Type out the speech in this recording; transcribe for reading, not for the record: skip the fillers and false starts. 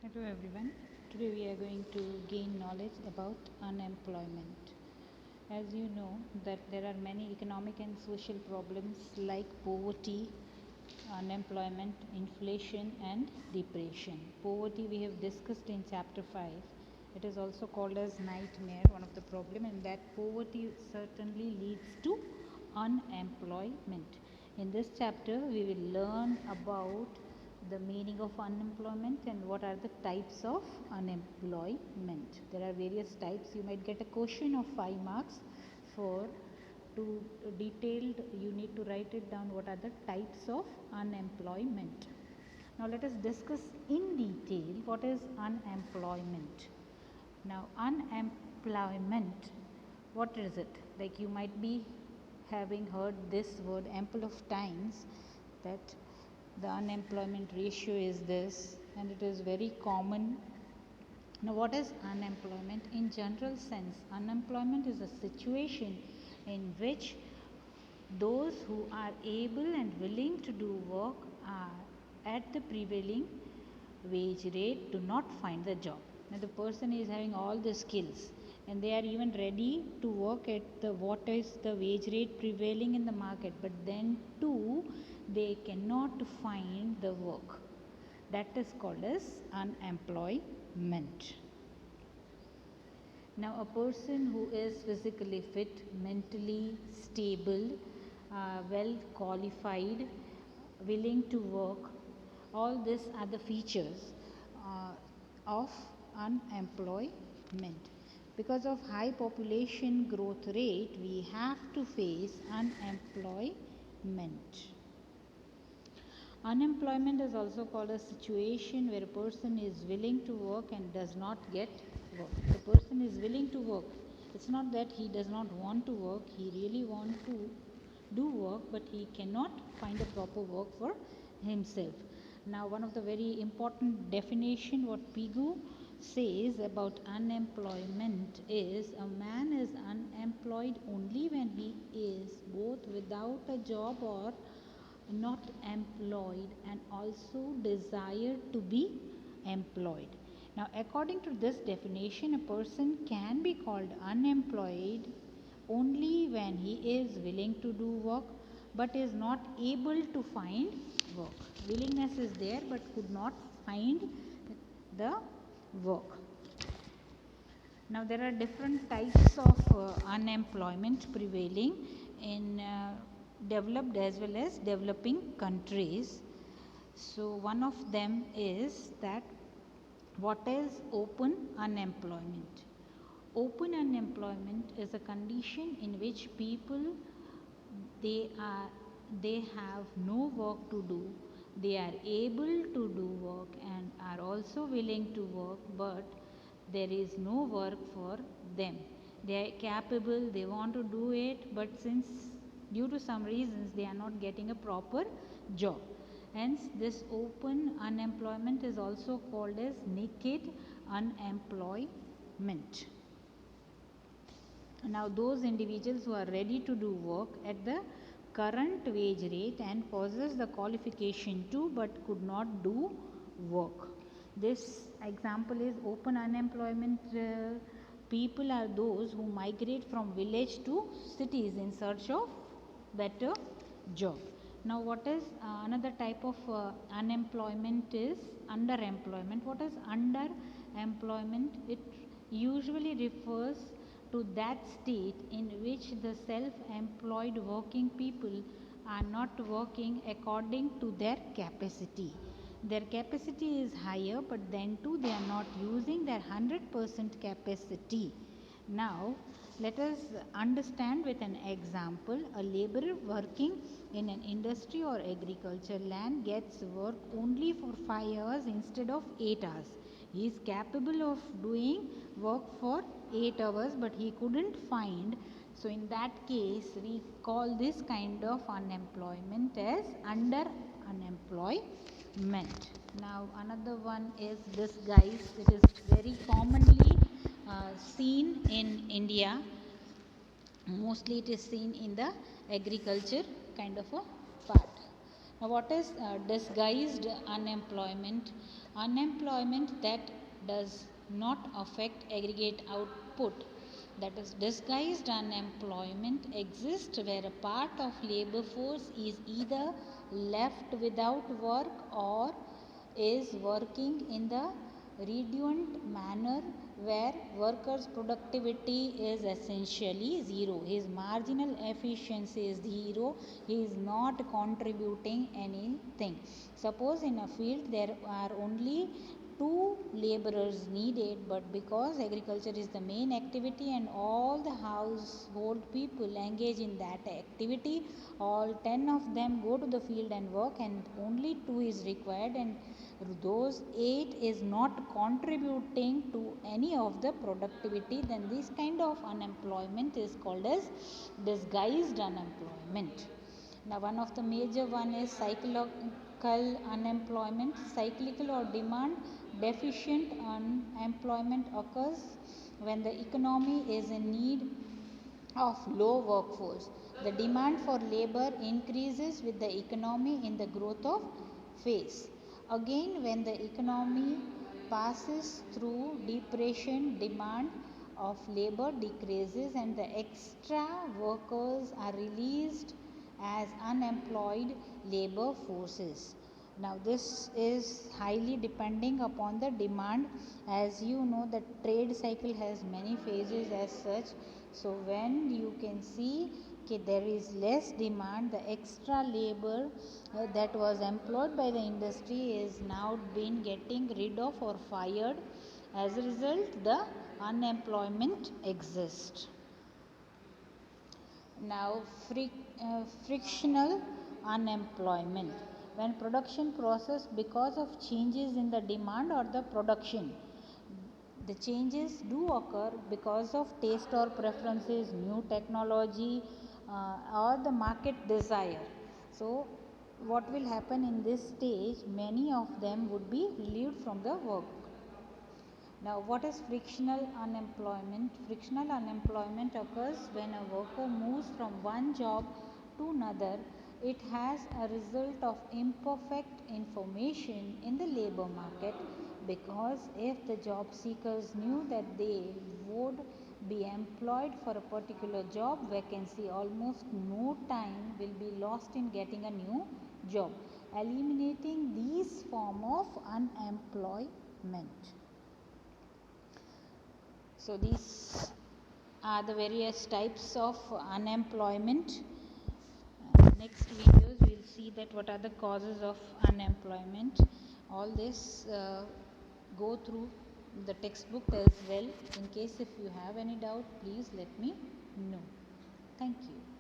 Hello everyone. Today we are going to gain knowledge about unemployment. As you know that there are many economic and social problems like poverty, unemployment, inflation and depression. Poverty we have discussed in chapter 5. It is also called as nightmare, one of the problem, and that poverty certainly leads to unemployment. In this chapter we will learn about the meaning of unemployment and what are the types of unemployment. There are various types. You might get a question of 5 marks for to detailed. You need to write it down what are the types of unemployment. Now let us discuss in detail what is unemployment. Now unemployment, what is it? Like you might be having heard this word ample of times, that the unemployment ratio is this and it is very common. Now what is unemployment? In general sense, unemployment is a situation in which those who are able and willing to do work are at the prevailing wage rate do not find the job. Now the person is having all the skills and they are even ready to work at the what is the wage rate prevailing in the market, but then too they cannot find the work. That is called as unemployment. Now, a person who is physically fit, mentally stable, well qualified, willing to work, all these are the features of unemployment. Because of high population growth rate, we have to face unemployment. Unemployment is also called a situation where a person is willing to work and does not get work. The person is willing to work. It's not that he does not want to work, he really wants to do work, but he cannot find a proper work for himself. Now, one of the very important definition what Pigou says about unemployment is a man is unemployed only when he is both without a job or not employed and also desire to be employed. Now, according to this definition, a person can be called unemployed only when he is willing to do work but is not able to find work. Willingness is there but could not find the work. Now, there are different types of unemployment prevailing in developed as well as developing countries. So, one of them is that what is open unemployment? Open unemployment is a condition in which people they are they have no work to do, they are able to do work and are also willing to work, but there is no work for them. They are capable, they want to do it, but since due to some reasons they are not getting a proper job. Hence, this open unemployment is also called as naked unemployment. Now, those individuals who are ready to do work at the current wage rate and possess the qualification to but could not do work. This example is open unemployment. People are those who migrate from village to cities in search of better job. Now, what is another type of unemployment is underemployment. What is underemployment? It usually refers to that state in which the self-employed working people are not working according to their capacity. Their capacity is higher, but then too they are not using their 100% capacity. Now, let us understand with an example. A laborer working in an industry or agriculture land gets work only for 5 hours instead of 8 hours. He is capable of doing work for 8 hours, but he couldn't find. So, in that case, we call this kind of unemployment as under unemployment. Now, another one is this, guys. It is very commonly seen in India. Mostly it is seen in the agriculture kind of a part. Now, what is disguised unemployment? Unemployment that does not affect aggregate output, that is disguised unemployment, exists where a part of labor force is either left without work or is working in the redundant manner where workers' productivity is essentially zero. His marginal efficiency is zero. He is not contributing anything. Suppose in a field there are only two laborers needed, but because agriculture is the main activity and all the household people engage in that activity, all 10 of them go to the field and work, and only 2 is required, and those 8 is not contributing to any of the productivity, then this kind of unemployment is called as disguised unemployment. Now one of the major one is cyclical unemployment. Cyclical or demand deficient unemployment occurs when the economy is in need of low workforce. The demand for labor increases with the economy in the growth of phase. Again, when the economy passes through depression, demand of labor decreases and the extra workers are released as unemployed labor forces. Now this is highly depending upon the demand. As you know, the trade cycle has many phases as such. So when you can see there is less demand, the extra labor that was employed by the industry is now been getting rid of or fired. As a result, the unemployment exists. Now frictional unemployment, when production process because of changes in the demand or the production, the changes do occur because of taste or preferences, new technology, or the market desire. So what will happen in this stage, many of them would be relieved from the work. Now, what is frictional unemployment? Frictional unemployment occurs when a worker moves from one job to another. It has a result of imperfect information in the labor market, because if the job seekers knew that they would be employed for a particular job vacancy, almost no time will be lost in getting a new job, eliminating these form of unemployment. So these are the various types of unemployment. Next videos we will see that what are the causes of unemployment. All this go through the textbook as well. In case if you have any doubt, please let me know. Thank you.